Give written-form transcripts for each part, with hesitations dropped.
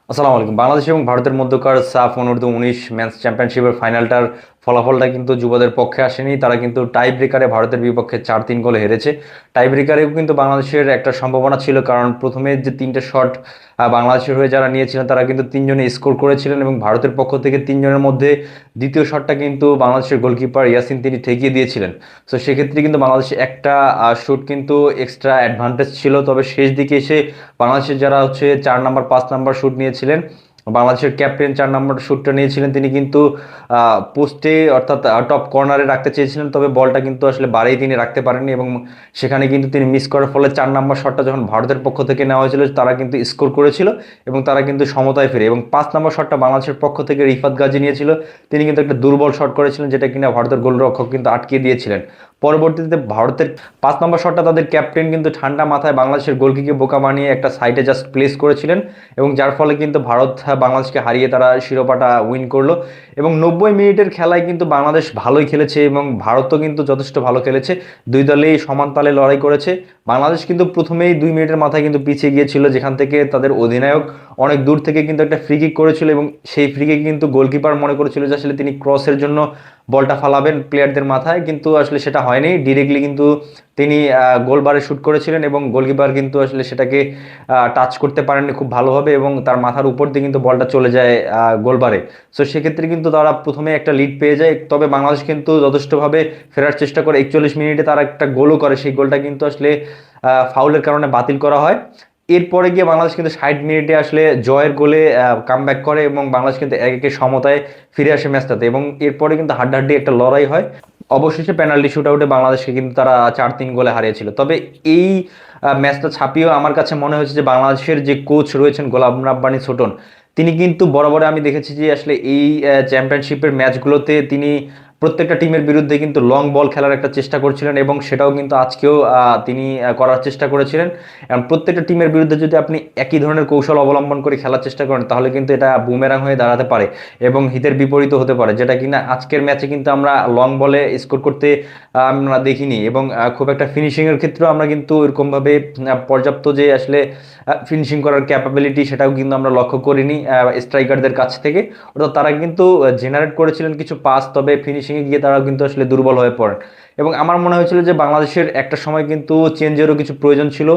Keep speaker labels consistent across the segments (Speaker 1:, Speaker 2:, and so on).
Speaker 1: আসসালামু আলাইকুম। বাংলাদেশ এবং ভারতের মধ্যকার সাফ অনূর্ধ্ব 19 মেন্স চ্যাম্পিয়নশিপের ফাইনালটার ফলাফলটা কিন্তু যুবদের পক্ষে আসেনি। তারা কিন্তু টাই ব্রেকারে ভারতের বিপক্ষে 4-3 গোলে হেরেছে। টাই ব্রেকারেও কিন্তু বাংলাদেশের একটা সম্ভাবনা ছিল, কারণ প্রথমে যে তিনটে শট বাংলাদেশের হয়ে যারা নিয়েছিলেন তারা কিন্তু তিনজনে স্কোর করেছিলেন, এবং ভারতের পক্ষ থেকে তিনজনের মধ্যে দ্বিতীয় শটটা কিন্তু বাংলাদেশের গোলকিপার ইয়াসিন তিনি ঠেকিয়ে দিয়েছিলেন। তো সেক্ষেত্রে কিন্তু বাংলাদেশে একটা শুট কিন্তু এক্সট্রা অ্যাডভান্টেজ ছিল। তবে শেষ দিকে এসে বাংলাদেশের যারা হচ্ছে 4 নাম্বার 5 নাম্বার শুট নিয়েছিলেন, বাংলাদেশের ক্যাপ্টেন 4 নাম্বার শুটটা নিয়েছিলেন, তিনি কিন্তু পোস্টে অর্থাৎ টপ কর্নারে রাখতে চেয়েছিলেন, তবে বলটা কিন্তু আসলে বারেই তিনি রাখতে পারেননি, এবং সেখানে কিন্তু তিনি মিস করার ফলে 4 নাম্বার শটটা যখন ভারতের পক্ষ থেকে নেওয়া হয়েছিল তারা কিন্তু স্কোর করেছিল এবং তারা কিন্তু সমতায় ফিরে। এবং 5 নাম্বার শটটা বাংলাদেশের পক্ষ থেকে রিফাত গাজী নিয়েছিল, তিনি কিন্তু একটা দুর্বল শট করেছিলেন, যেটা কিনা ভারতের গোলরক্ষক কিন্তু আটকে দিয়েছিলেন। পরবর্তীতে ভারতের 5 নম্বর শটটা তাদের ক্যাপ্টেন কিন্তু ঠান্ডা মাথায় বাংলাদেশের গোলকিকে বোকা বানিয়ে একটা সাইডে জাস্ট প্লেস করেছিলেন, এবং যার ফলে কিন্তু ভারত বাংলাদেশকে হারিয়ে তারা শিরোপাটা উইন করলো। এবং 90 মিনিটের খেলায় কিন্তু বাংলাদেশ ভালোই খেলেছে এবং ভারতও কিন্তু যথেষ্ট ভালো খেলেছে। দুই দলেই সমান তালে লড়াই করেছে। বাংলাদেশ কিন্তু প্রথমেই 2 মিনিটের মাথায় কিন্তু পিছিয়ে গিয়েছিল, যেখান থেকে তাদের অধিনায়ক অনেক দূর থেকে কিন্তু একটা ফ্রি কিক করেছিল, এবং সেই ফ্রি কিক কিন্তু গোলকিপার মনে করেছিল যে আসলে তিনি ক্রসের জন্য বলটা ফালাবেন প্লেয়ারদের মাথায়, কিন্তু আসলে সেটা হয়নি। ডিরেক্টলি কিন্তু তিনি গোলবারে শুট করেছিলেন, এবং গোলকিপার কিন্তু আসলে সেটাকে টাচ করতে পারেননি খুব ভালোভাবে, এবং তার মাথার উপর দিয়ে কিন্তু বলটা চলে যায় গোলবারে। সো সেক্ষেত্রে কিন্তু তারা প্রথমে একটা লিড পেয়ে যায়, তবে বাংলাদেশ কিন্তু যথেষ্টভাবে ফেরার চেষ্টা করে। 41 মিনিটে তারা একটা গোলও করে, সেই গোলটা কিন্তু আসলে ফাউলের কারণে বাতিল করা হয়। এরপরে গিয়ে বাংলাদেশ কিন্তু 60 মিনিটে আসলে জয়ের গোলে কামব্যাক করে, এবং বাংলাদেশ কিন্তু 1-1 সমতায় ফিরে আসে ম্যাচটাতে, এবং এরপরে কিন্তু হাড্ডাহাড্ডি একটা লড়াই হয়। অবশেষে পেনাল্টি শুট আউটে বাংলাদেশকে কিন্তু তারা 4-3 গোলে হারিয়েছিল। তবে এই ম্যাচটা ছাপিয়েও আমার কাছে মনে হয়েছে যে বাংলাদেশের যে কোচ রয়েছেন গোলাম রাব্বানি ছোটন, তিনি কিন্তু বরাবর আমি দেখেছি যে আসলে এই চ্যাম্পিয়নশিপের ম্যাচগুলোতে তিনি প্রত্যেকটা টিমের বিরুদ্ধে কিন্তু লং বল খেলার একটা চেষ্টা করছিলেন, এবং সেটাও কিন্তু আজকেও তিনি করার চেষ্টা করেছিলেন। এবং প্রত্যেকটা টিমের বিরুদ্ধে যদি আপনি একই ধরনের কৌশল অবলম্বন করে খেলার চেষ্টা করেন, তাহলে কিন্তু এটা বুমেরাং হয়ে দাঁড়াতে পারে এবং হিতের বিপরীত হতে পারে, যেটা কিনা আজকের ম্যাচে কিন্তু আমরা লং বলে স্কোর করতে আমরা দেখিনি, এবং খুব একটা ফিনিশিংয়ের ক্ষেত্রেও আমরা কিন্তু এরকমভাবে পর্যাপ্ত যে আসলে ফিনিশিং করার ক্যাপাবিলিটি সেটাও কিন্তু আমরা লক্ষ্য করিনি স্ট্রাইকারদের কাছ থেকে। অর্থাৎ তারা কিন্তু জেনারেট করেছিলেন কিছু পাস, তবে ফিনিশিংয়ে গিয়ে তারা কিন্তু আসলে দুর্বল হয়ে পড়েন। এবং আমার মনে হয়েছিল যে বাংলাদেশের একটা সময় কিন্তু চেঞ্জেরও কিছু প্রয়োজন ছিল,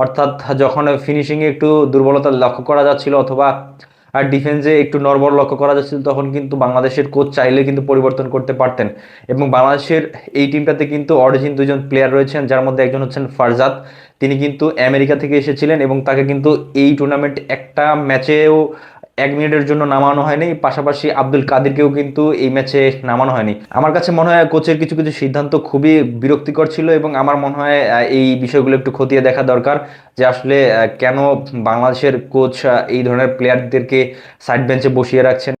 Speaker 1: অর্থাৎ যখন ফিনিশিংয়ে একটু দুর্বলতা লক্ষ্য করা যাচ্ছিল অথবা আর ডিফেন্সে একটু নড়বড় লক্ষ্য করা যাচ্ছিল, তখন কিন্তু বাংলাদেশের কোচ চাইলে কিন্তু পরিবর্তন করতে পারতেন। এবং বাংলাদেশের এই টিমটাতে কিন্তু অরিজিন দুজন প্লেয়ার রয়েছেন, যার মধ্যে একজন হচ্ছেন ফারজাদ। তিনি কিন্তু আমেরিকা থেকে এসেছিলেন, এবং তাকে কিন্তু এই টুর্নামেন্ট একটা ম্যাচেও 1 মিনিটের জন্য নামানো হয়নি। পাশাপাশি আব্দুল কাদেরকেও কিন্তু এই ম্যাচে নামানো হয়নি। আমার কাছে মনে হয় কোচের কিছু কিছু সিদ্ধান্ত খুবই বিরক্তিকর ছিল, এবং আমার মনে হয় এই বিষয়গুলো একটু খতিয়ে দেখা দরকার, যে আসলে কেন বাংলাদেশের কোচ এই ধরনের প্লেয়ারদেরকে সাইড বেঞ্চে বসিয়ে রাখছেন।